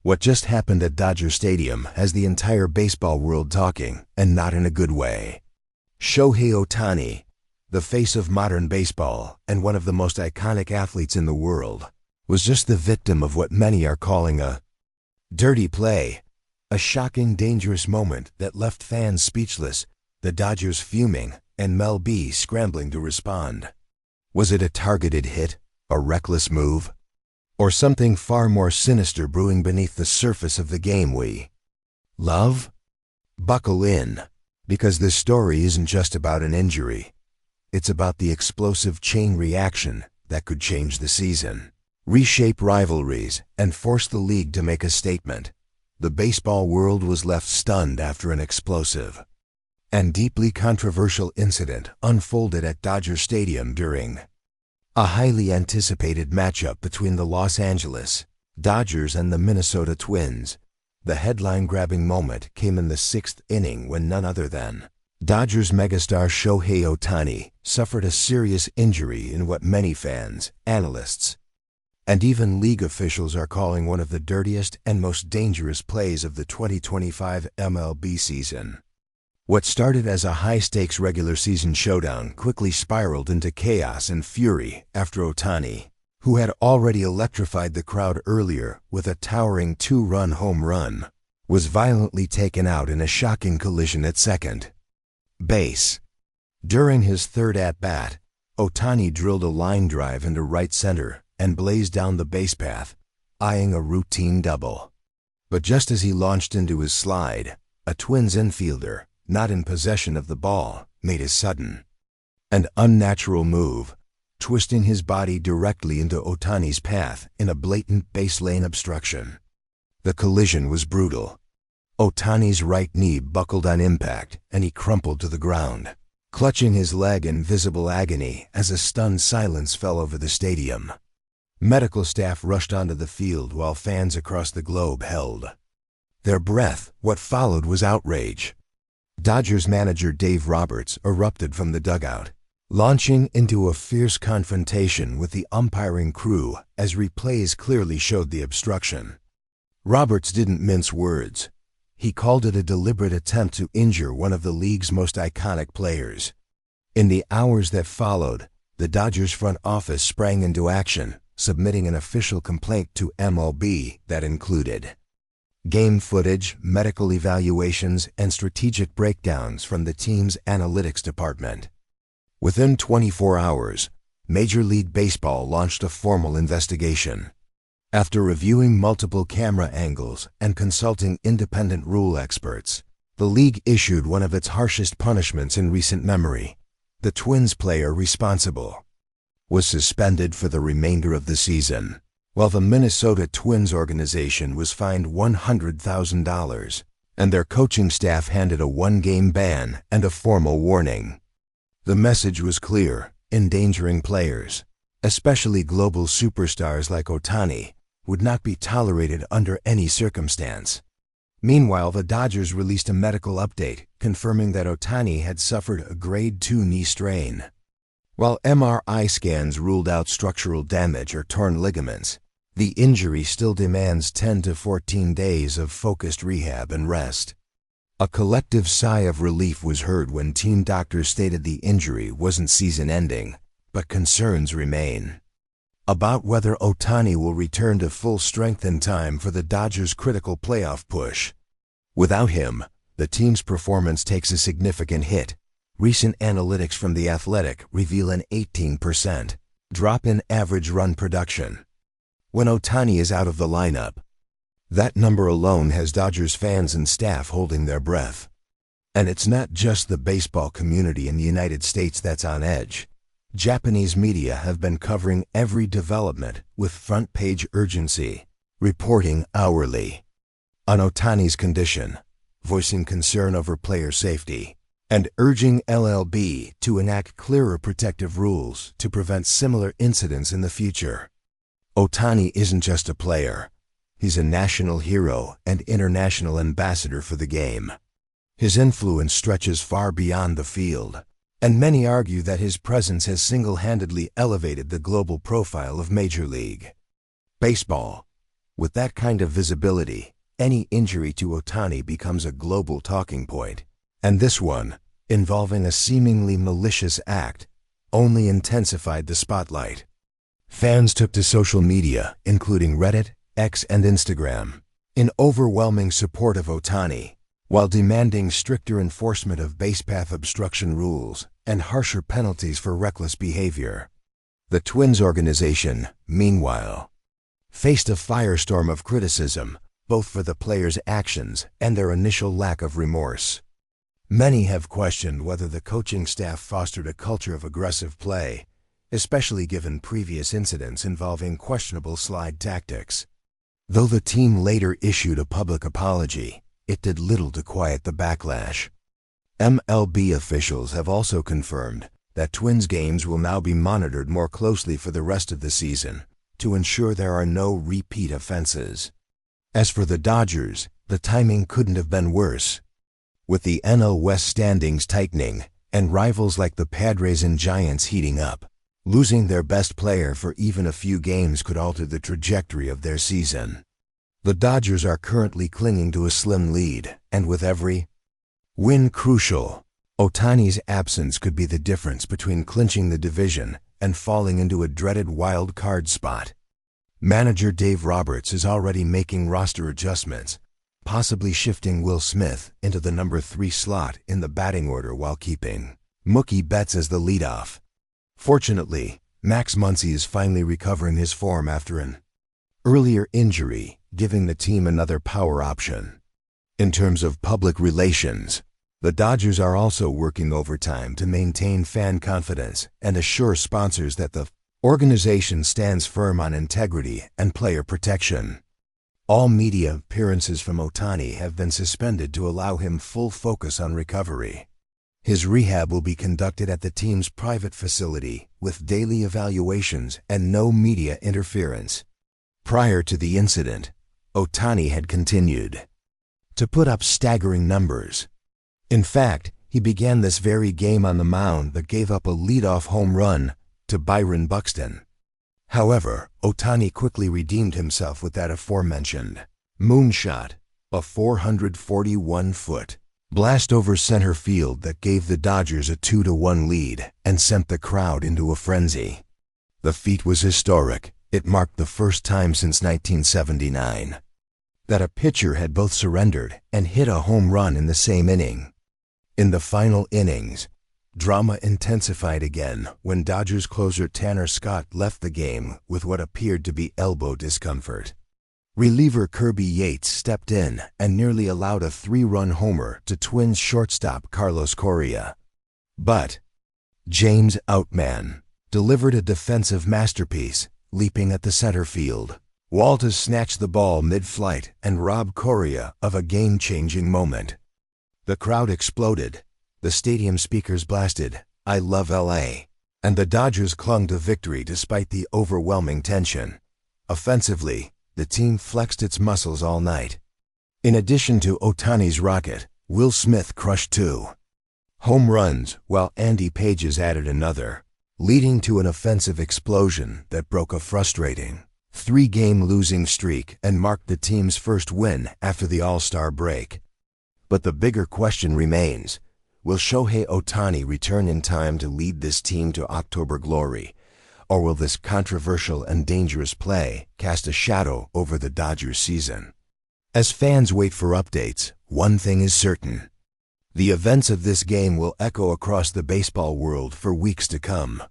What just happened at Dodger Stadium has the entire baseball world talking, and not in a good way. Shohei Ohtani, the face of modern baseball and one of the most iconic athletes in the world, was just the victim of what many are calling a dirty play, a shocking, dangerous moment that left fans speechless, the Dodgers fuming, and Mel B scrambling to respond. Was it a targeted hit, a reckless move, or something far more sinister brewing beneath the surface of the game we love? Buckle in, because this story isn't just about an injury. It's about the explosive chain reaction that could change the season, reshape rivalries, and force the league to make a statement. The baseball world was left stunned after an explosive and deeply controversial incident unfolded at Dodger Stadium during a highly anticipated matchup between the Los Angeles Dodgers and the Minnesota Twins. The headline-grabbing moment came in the sixth inning when none other than Dodgers megastar Shohei Ohtani suffered a serious injury in what many fans, analysts, and even league officials are calling one of the dirtiest and most dangerous plays of the 2025 MLB season. What started as a high-stakes regular season showdown quickly spiraled into chaos and fury after Ohtani, who had already electrified the crowd earlier with a towering 2-run home run, was violently taken out in a shocking collision at second base. During his third at-bat, Ohtani drilled a line drive into right center and blazed down the base path, eyeing a routine double. But just as he launched into his slide, a Twins infielder, not in possession of the ball, made a sudden and unnatural move, twisting his body directly into Ohtani's path in a blatant base lane obstruction. The collision was brutal. Ohtani's right knee buckled on impact, and he crumpled to the ground, clutching his leg in visible agony as a stunned silence fell over the stadium. Medical staff rushed onto the field while fans across the globe held their breath. What followed was outrage. Dodgers manager Dave Roberts erupted from the dugout, launching into a fierce confrontation with the umpiring crew as replays clearly showed the obstruction. Roberts didn't mince words. He called it a deliberate attempt to injure one of the league's most iconic players. In the hours that followed, the Dodgers front office sprang into action, submitting an official complaint to MLB that included game footage, medical evaluations, and strategic breakdowns from the team's analytics department. Within 24 hours, Major League Baseball launched a formal investigation. After reviewing multiple camera angles and consulting independent rule experts, the league issued one of its harshest punishments in recent memory. The Twins player responsible was suspended for the remainder of the season, while the Minnesota Twins organization was fined $100,000, and their coaching staff handed a one-game ban and a formal warning. The message was clear: endangering players, especially global superstars like Ohtani, would not be tolerated under any circumstance. Meanwhile, the Dodgers released a medical update confirming that Ohtani had suffered a grade 2 knee strain. While MRI scans ruled out structural damage or torn ligaments, the injury still demands 10 to 14 days of focused rehab and rest. A collective sigh of relief was heard when team doctors stated the injury wasn't season-ending, but concerns remain about whether Ohtani will return to full strength in time for the Dodgers' critical playoff push. Without him, the team's performance takes a significant hit. Recent analytics from The Athletic reveal an 18% drop in average run production when Ohtani is out of the lineup. That number alone has Dodgers fans and staff holding their breath. And it's not just the baseball community in the United States that's on edge. Japanese media have been covering every development with front-page urgency, reporting hourly on Ohtani's condition, voicing concern over player safety, and urging LLB to enact clearer protective rules to prevent similar incidents in the future. Ohtani isn't just a player. He's a national hero and international ambassador for the game. His influence stretches far beyond the field, and many argue that his presence has single-handedly elevated the global profile of Major League Baseball. With that kind of visibility, any injury to Ohtani becomes a global talking point. And this one, involving a seemingly malicious act, only intensified the spotlight. Fans took to social media, including Reddit, X, and Instagram, in overwhelming support of Ohtani, while demanding stricter enforcement of base path obstruction rules and harsher penalties for reckless behavior. The Twins organization, meanwhile, faced a firestorm of criticism, both for the players' actions and their initial lack of remorse. Many have questioned whether the coaching staff fostered a culture of aggressive play, especially given previous incidents involving questionable slide tactics. Though the team later issued a public apology, it did little to quiet the backlash. MLB officials have also confirmed that Twins games will now be monitored more closely for the rest of the season to ensure there are no repeat offenses. As for the Dodgers, the timing couldn't have been worse. With the NL West standings tightening and rivals like the Padres and Giants heating up, losing their best player for even a few games could alter the trajectory of their season. The Dodgers are currently clinging to a slim lead, and with every win crucial, Ohtani's absence could be the difference between clinching the division and falling into a dreaded wild card spot. Manager Dave Roberts is already making roster adjustments, possibly shifting Will Smith into the number 3 slot in the batting order while keeping Mookie Betts as the leadoff. Fortunately, Max Muncy is finally recovering his form after an earlier injury, giving the team another power option. In terms of public relations, the Dodgers are also working overtime to maintain fan confidence and assure sponsors that the organization stands firm on integrity and player protection. All media appearances from Ohtani have been suspended to allow him full focus on recovery. His rehab will be conducted at the team's private facility with daily evaluations and no media interference. Prior to the incident, Ohtani had continued to put up staggering numbers. In fact, he began this very game on the mound that gave up a leadoff home run to Byron Buxton. However, Ohtani quickly redeemed himself with that aforementioned moonshot, a 441-foot blast over center field that gave the Dodgers a 2-1 lead and sent the crowd into a frenzy. The feat was historic. It marked the first time since 1979 that a pitcher had both surrendered and hit a home run in the same inning. In the final innings, drama intensified again when Dodgers closer Tanner Scott left the game with what appeared to be elbow discomfort. Reliever Kirby Yates stepped in and nearly allowed a 3-run homer to Twins shortstop Carlos Correa. But James Outman delivered a defensive masterpiece, leaping at the center field. Walters snatched the ball mid-flight and robbed Correa of a game-changing moment. The crowd exploded. The stadium speakers blasted, "I love LA," and the Dodgers clung to victory despite the overwhelming tension. Offensively, the team flexed its muscles all night. In addition to Ohtani's rocket, Will Smith crushed 2 home runs, while Andy Pages added another, leading to an offensive explosion that broke a frustrating 3-game losing streak and marked the team's first win after the All-Star break. But the bigger question remains: will Shohei Ohtani return in time to lead this team to October glory, or will this controversial and dangerous play cast a shadow over the Dodgers season? As fans wait for updates, one thing is certain: the events of this game will echo across the baseball world for weeks to come.